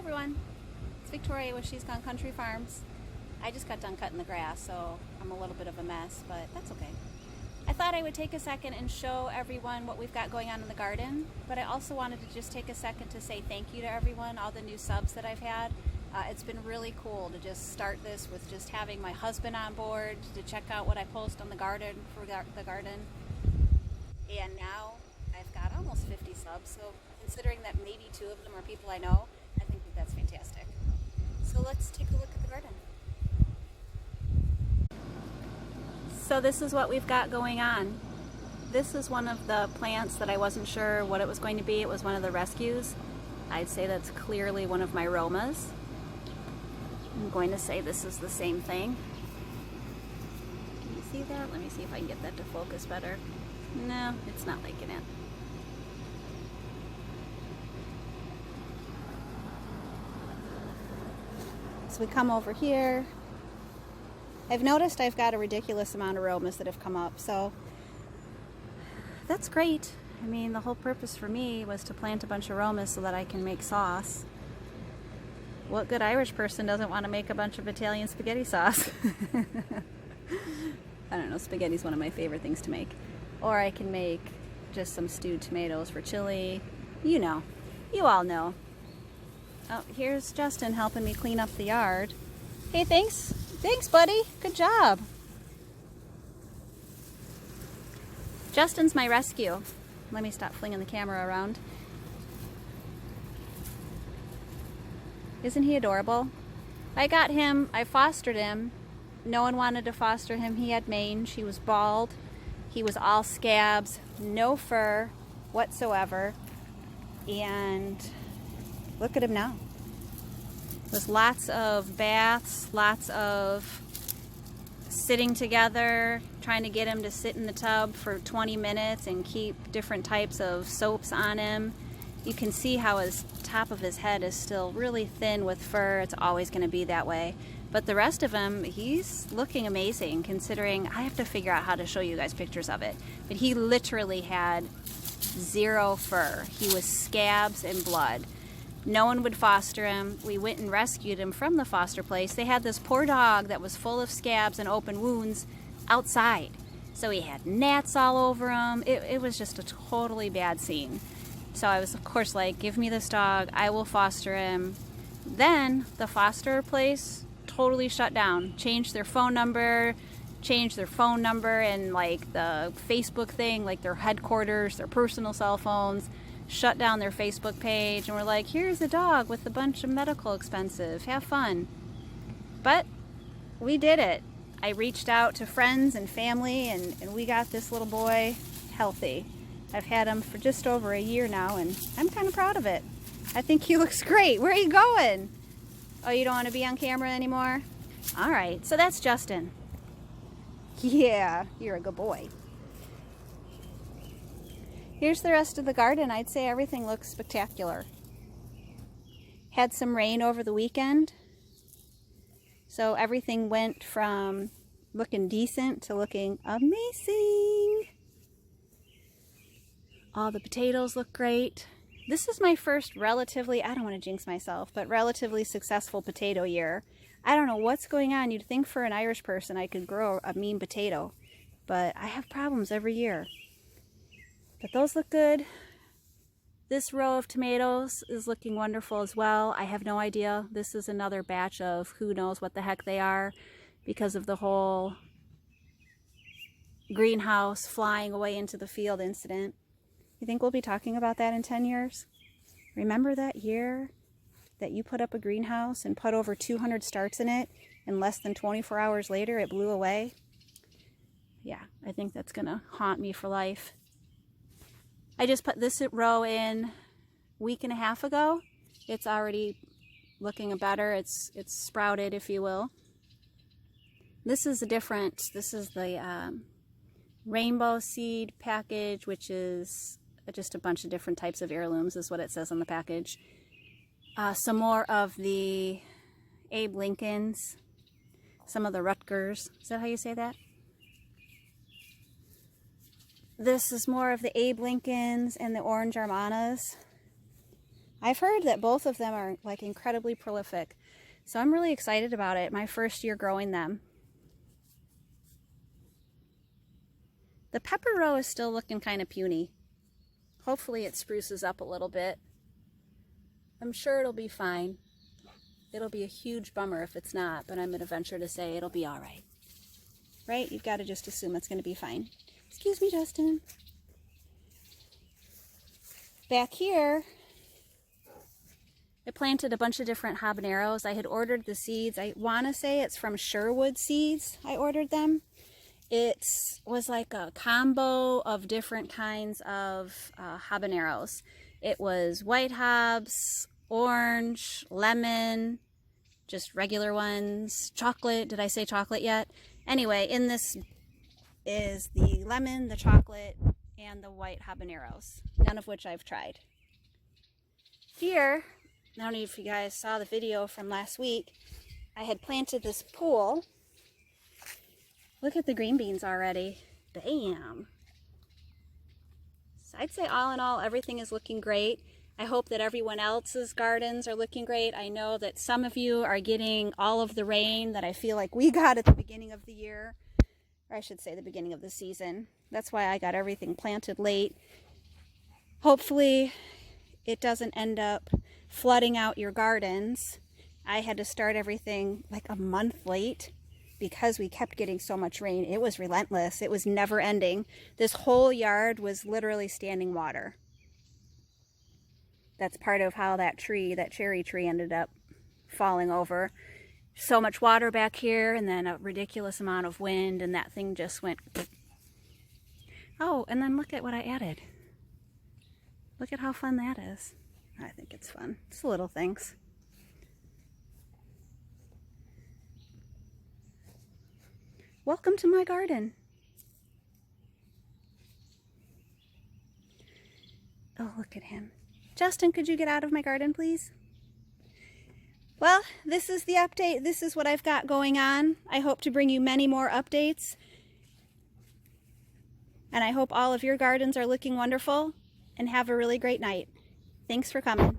everyone, it's Victoria with She's Gone Country Farms. I just got done cutting the grass, so I'm a little bit of a mess, but that's okay. I thought I would take a second and show everyone what we've got going on in the garden, but I also wanted to just take a second to say thank you to everyone, all the new subs that I've had. It's been really cool to just start this with just having my husband on board to check out what I post on the garden for the garden. And now I've got almost 50 subs, so considering that maybe 2 of them are people I know, I think that that's fantastic. So let's take a look at the garden. So this is what we've got going on. This is one of the plants that I wasn't sure what it was going to be. It was one of the rescues. I'd say that's clearly one of my Romas. I'm going to say this is the same thing. Can you see that? Let me see if I can get that to focus better. No, it's not liking it. So we come over here. I've noticed I've got a ridiculous amount of Romas that have come up, so that's great. I mean, the whole purpose for me was to plant a bunch of Romas so that I can make sauce. What good Irish person doesn't want to make a bunch of Italian spaghetti sauce? I don't know, spaghetti's one of my favorite things to make. Or I can make just some stewed tomatoes for chili. You know, you all know. Oh, here's Justin helping me clean up the yard. Hey, thanks. Thanks, buddy. Good job. Justin's my rescue. Let me stop flinging the camera around. Isn't he adorable? I got him, I fostered him. No one wanted to foster him. He had mange. He was bald. He was all scabs, no fur whatsoever. And look at him now. With lots of baths, lots of sitting together, trying to get him to sit in the tub for 20 minutes and keep different types of soaps on him. You can see how his top of his head is still really thin with fur. It's always going to be that way. But the rest of him, he's looking amazing considering I have to figure out how to show you guys pictures of it. But he literally had 0 fur. He was scabs and blood. No one would foster him. We went and rescued him from the foster place. They had this poor dog that was full of scabs and open wounds outside. So he had gnats all over him. It was just a totally bad scene. So I was, of course, like, give me this dog. I will foster him. Then the foster place totally shut down. Changed their phone number and, like, the Facebook thing, like their headquarters, their personal cell phones. Shut down their Facebook page. And we're like, here's a dog with a bunch of medical expenses. Have fun. But we did it. I reached out to friends and family, and we got this little boy healthy. I've had him for just over a year now, and I'm kind of proud of it. I think he looks great. Where are you going? Oh, you don't want to be on camera anymore? All right, so that's Justin. Yeah, you're a good boy. Here's the rest of the garden. I'd say everything looks spectacular. Had some rain over the weekend, so everything went from looking decent to looking amazing. All the potatoes look great. This is my first relatively, I don't want to jinx myself, but relatively successful potato year. I don't know what's going on. You'd think for an Irish person I could grow a mean potato, but I have problems every year. But those look good. This row of tomatoes is looking wonderful as well. I have no idea. This is another batch of who knows what the heck they are because of the whole greenhouse flying away into the field incident. You think we'll be talking about that in 10 years? Remember that year that you put up a greenhouse and put over 200 starts in it, and less than 24 hours later it blew away? Yeah, I think that's gonna haunt me for life. I just put this row in a week and a half ago. It's already looking better. It's sprouted, if you will. This is the rainbow seed package, which is just a bunch of different types of heirlooms is what it says on the package. Some more of the Abe Lincolns, some of the Rutgers. Is that how you say that? This is more of the Abe Lincolns and the Orange Armanas. I've heard that both of them are like incredibly prolific. So I'm really excited about it. My first year growing them. The pepper row is still looking kind of puny. Hopefully it spruces up a little bit. I'm sure it'll be fine. It'll be a huge bummer if it's not, but I'm going to venture to say it'll be all right. Right? You've got to just assume it's going to be fine. Excuse me, Justin. Back here, I planted a bunch of different habaneros. I had ordered the seeds. I want to say it's from Sherwood Seeds. I ordered them. It was like a combo of different kinds of habaneros. It was white habs, orange, lemon, just regular ones, chocolate. Did I say chocolate yet? Anyway, in this is the lemon, the chocolate, and the white habaneros, none of which I've tried. Here, I don't know if you guys saw the video from last week, I had planted this pool. Look at the green beans already. Bam! So I'd say all in all, everything is looking great. I hope that everyone else's gardens are looking great. I know that some of you are getting all of the rain that I feel like we got at the beginning of the year. Or I should say the beginning of the season. That's why I got everything planted late. Hopefully it doesn't end up flooding out your gardens. I had to start everything like a month late because we kept getting so much rain. It was relentless. It was never ending. This whole yard was literally standing water. That's part of how that tree, that cherry tree, ended up falling over. So much water back here, and then a ridiculous amount of wind, and that thing just went. Oh, and then look at what I added. Look at how fun that is. I think it's fun. It's the little things. Welcome to my garden. Oh, look at him. Justin, could you get out of my garden, please? Well, this is the update. This is what I've got going on. I hope to bring you many more updates. And I hope all of your gardens are looking wonderful, and have a really great night. Thanks for coming.